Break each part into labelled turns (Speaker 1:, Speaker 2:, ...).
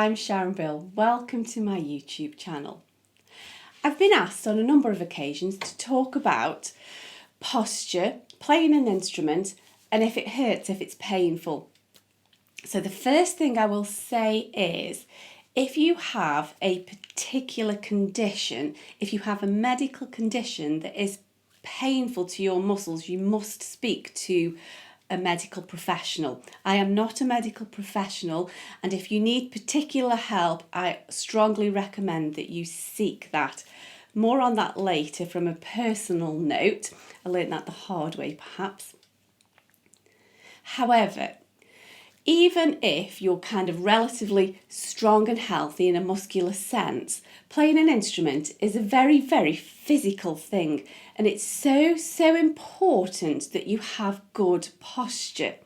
Speaker 1: I'm Sharon. Welcome to my YouTube channel. I've been asked on a number of occasions to talk about posture, playing an instrument, and if it hurts, if it's painful. So the first thing I will say is, if you have a particular condition, if you have a medical condition that is painful to your muscles, you must speak to a medical professional. I am not a medical professional, and if you need particular help, I strongly recommend that you seek that. More on that later from a personal note. I learned that the hard way perhaps. However, even if you're kind of relatively strong and healthy in a muscular sense, playing an instrument is a very, very physical thing, and it's so important that you have good posture.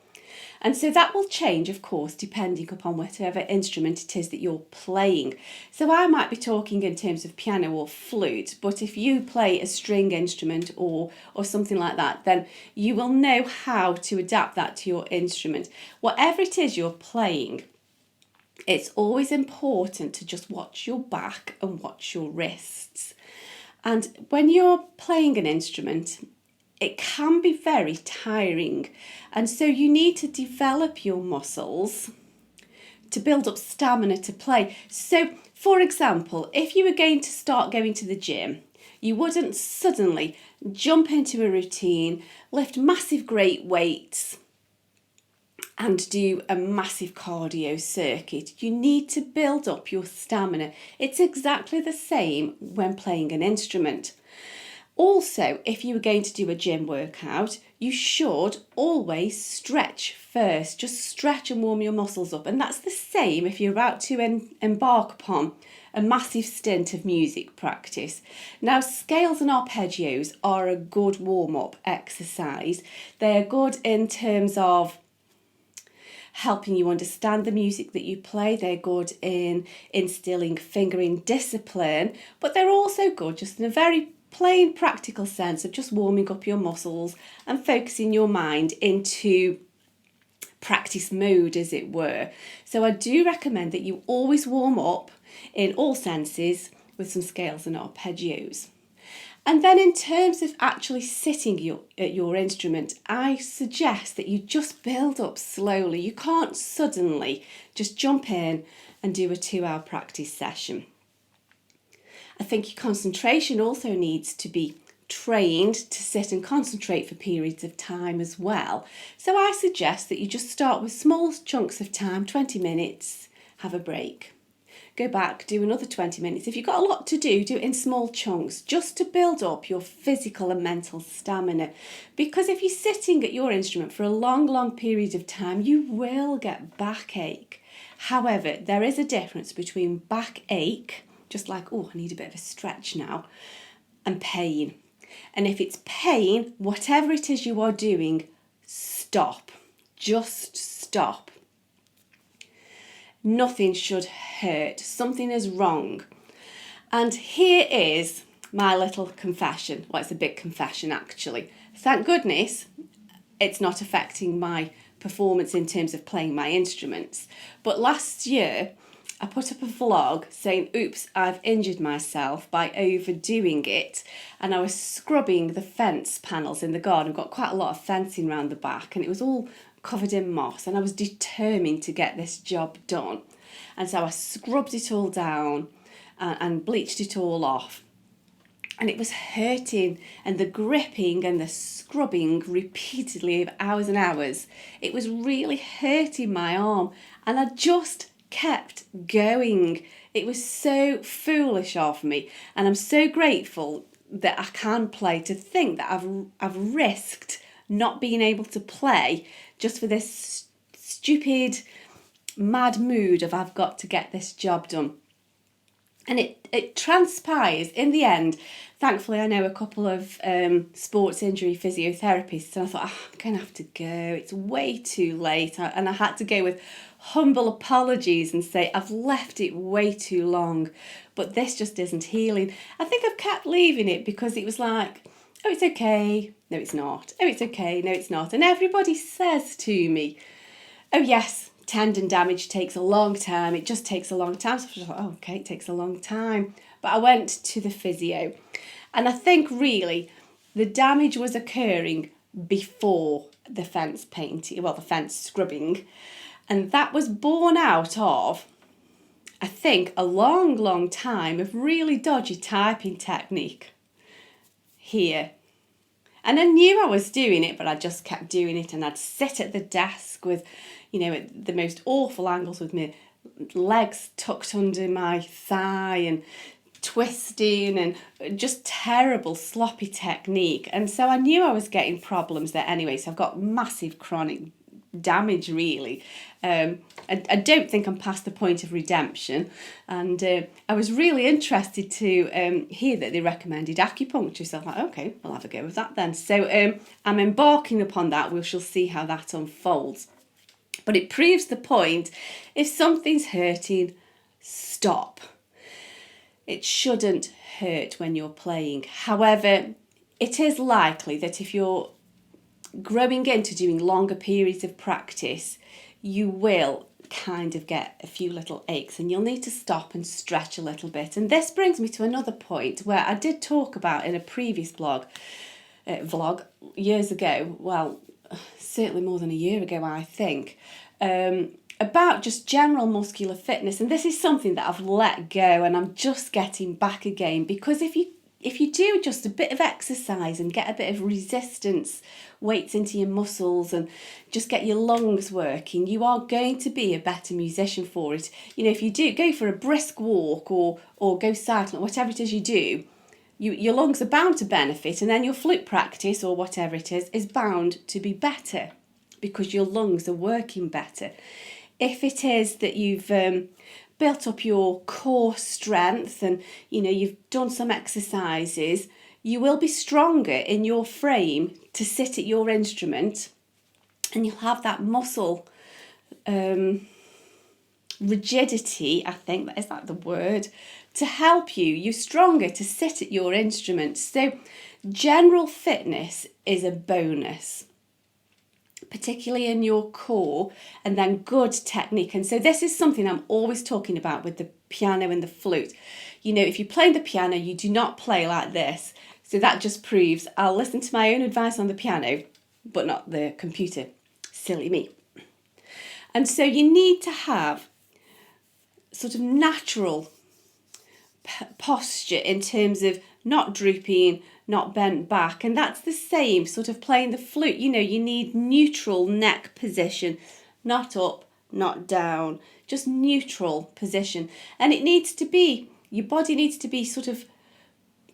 Speaker 1: And so that will change, of course, depending upon whatever instrument it is that you're playing. So I might be talking in terms of piano or flute, but if you play a string instrument or something like that, then you will know how to adapt that to your instrument. Whatever it is you're playing, it's always important to just watch your back and watch your wrists. And when you're playing an instrument, it can be very tiring, and so you need to develop your muscles to build up stamina to play. So, for example, if you were going to start going to the gym, you wouldn't suddenly jump into a routine, lift massive great weights and do a massive cardio circuit. You need to build up your stamina. It's exactly the same when playing an instrument. Also, if you were going to do a gym workout, you should always stretch first. Just stretch and warm your muscles up. And that's the same if you're about to embark upon a massive stint of music practice. Now, scales and arpeggios are a good warm-up exercise. They are good in terms of helping you understand the music that you play. They're good in instilling fingering discipline, but they're also good just in a very plain practical sense of just warming up your muscles and focusing your mind into practice mode, as it were. So I do recommend that you always warm up in all senses with some scales and arpeggios. And then in terms of actually sitting at your instrument, I suggest that you just build up slowly. You can't suddenly just jump in and do a 2-hour practice session. I think your concentration also needs to be trained to sit and concentrate for periods of time as well. So I suggest that you just start with small chunks of time, 20 minutes, have a break. Go back, do another 20 minutes. If you've got a lot to do it in small chunks, just to build up your physical and mental stamina. Because if you're sitting at your instrument for a long period of time, you will get backache. However, there is a difference between backache, just like, oh, I need a bit of a stretch now, and pain. And if it's pain, whatever it is you are doing, stop. Just stop. Nothing should hurt. Something is wrong. And here is my little confession. Well, it's a big confession, actually. Thank goodness it's not affecting my performance in terms of playing my instruments. But last year, I put up a vlog saying, oops, I've injured myself by overdoing it. And I was scrubbing the fence panels in the garden. I've got quite a lot of fencing around the back, and it was all covered in moss, and I was determined to get this job done. And so I scrubbed it all down and bleached it all off. And it was hurting, and the gripping and the scrubbing repeatedly of hours and hours, it was really hurting my arm, and I just kept going. It was so foolish of me, and I'm so grateful that I can play. To think that I've risked not being able to play just for this stupid mad mood of I've got to get this job done. And it transpires in the end. Thankfully, I know a couple of sports injury physiotherapists, and I thought, I'm going to have to go. It's way too late. And I had to go with humble apologies and say, I've left it way too long, but this just isn't healing. I think I've kept leaving it because it was like, oh, it's okay. No, it's not. Oh, it's okay. No, it's not. And everybody says to me, oh, yes, tendon damage takes a long time. It just takes a long time. So I was like, oh, okay, it takes a long time. But I went to the physio, and I think really the damage was occurring before the fence painting, the fence scrubbing. And that was born out of, I think, a long time of really dodgy typing technique here. And I knew I was doing it, but I just kept doing it. And I'd sit at the desk with, at the most awful angles with my legs tucked under my thigh and twisting and just terrible sloppy technique. And so I knew I was getting problems there anyway. So I've got massive chronic damage really. I don't think I'm past the point of redemption, and I was really interested to hear that they recommended acupuncture, so I'm like, okay, I'll have a go with that then. So I'm embarking upon that. We shall see how that unfolds, but it proves the point: if something's hurting, stop. It shouldn't hurt when you're playing. However, it is likely that if you're growing into doing longer periods of practice, you will kind of get a few little aches and you'll need to stop and stretch a little bit. And this brings me to another point where I did talk about in a previous vlog years ago, well, certainly more than a year ago, I think, about just general muscular fitness. And this is something that I've let go and I'm just getting back again, because if you do just a bit of exercise and get a bit of resistance weights into your muscles and just get your lungs working, you are going to be a better musician for it. If you do go for a brisk walk or go cycling, whatever it is you do, your lungs are bound to benefit, and then your flute practice or whatever it is bound to be better because your lungs are working better. If it is that you've built up your core strength and you've done some exercises, you will be stronger in your frame to sit at your instrument, and you'll have that muscle rigidity, I think, is that the word, to help you. You're stronger to sit at your instrument. So general fitness is a bonus, particularly in your core, and then good technique. And so this is something I'm always talking about with the piano and the flute. If you play the piano, you do not play like this. So that just proves I'll listen to my own advice on the piano, but not the computer. Silly me. And so you need to have sort of natural posture in terms of not drooping, not bent back. And that's the same sort of playing the flute. You need neutral neck position, not up, not down, just neutral position. And your body needs to be sort of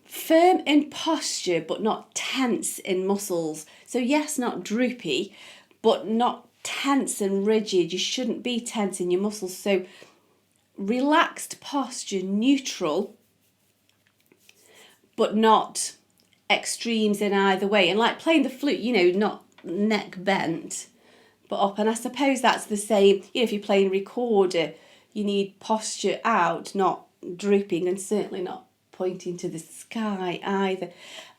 Speaker 1: firm in posture, but not tense in muscles. So yes, not droopy, but not tense and rigid. You shouldn't be tense in your muscles. So relaxed posture, neutral, but not extremes in either way. And like playing the flute, not neck bent, but up. And I suppose that's the same, if you're playing recorder, you need posture out, not drooping, and certainly not pointing to the sky either.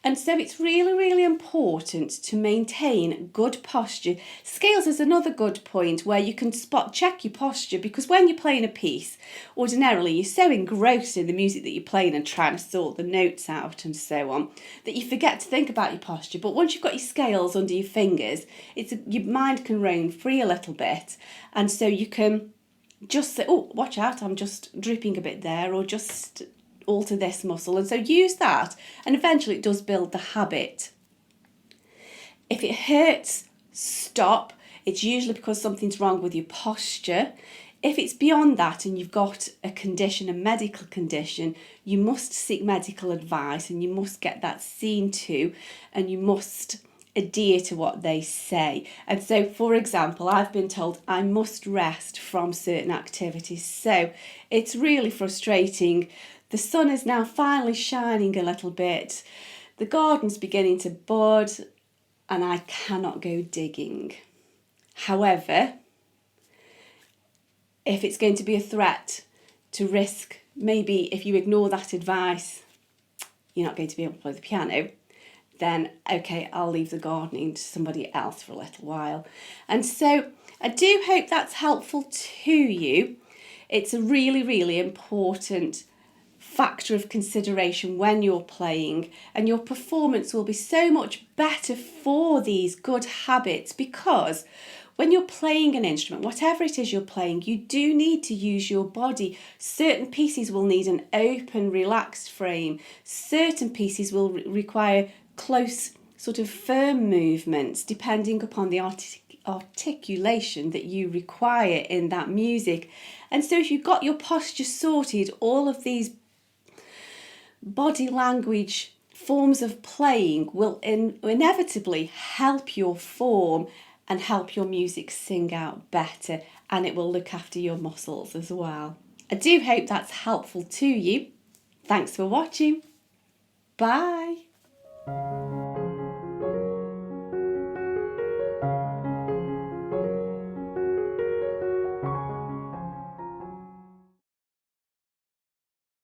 Speaker 1: And so it's really, really important to maintain good posture. Scales is another good point where you can spot check your posture, because when you're playing a piece, ordinarily you're so engrossed in the music that you're playing and trying to sort the notes out and so on, that you forget to think about your posture. But once you've got your scales under your fingers, your mind can roam free a little bit, and so you can just say, oh, watch out, I'm just drooping a bit there, or just alter this muscle. And so use that, and eventually it does build the habit. If it hurts, stop. It's usually because something's wrong with your posture. If it's beyond that and you've got a condition, a medical condition, you must seek medical advice and you must get that seen to, and you must adhere to what they say. And so, for example, I've been told I must rest from certain activities. So it's really frustrating. The sun is now finally shining a little bit. The garden's beginning to bud, and I cannot go digging. However, if it's going to be a threat to risk, maybe if you ignore that advice, you're not going to be able to play the piano, then okay, I'll leave the gardening to somebody else for a little while. And so I do hope that's helpful to you. It's a really, really important factor of consideration when you're playing, and your performance will be so much better for these good habits, because when you're playing an instrument, whatever it is you're playing, you do need to use your body. Certain pieces will need an open, relaxed frame. Certain pieces will require close, sort of firm movements, depending upon the articulation that you require in that music. And so if you've got your posture sorted, all of these body language forms of playing will inevitably help your form and help your music sing out better, and it will look after your muscles as well. I do hope that's helpful to you. Thanks for watching. Bye.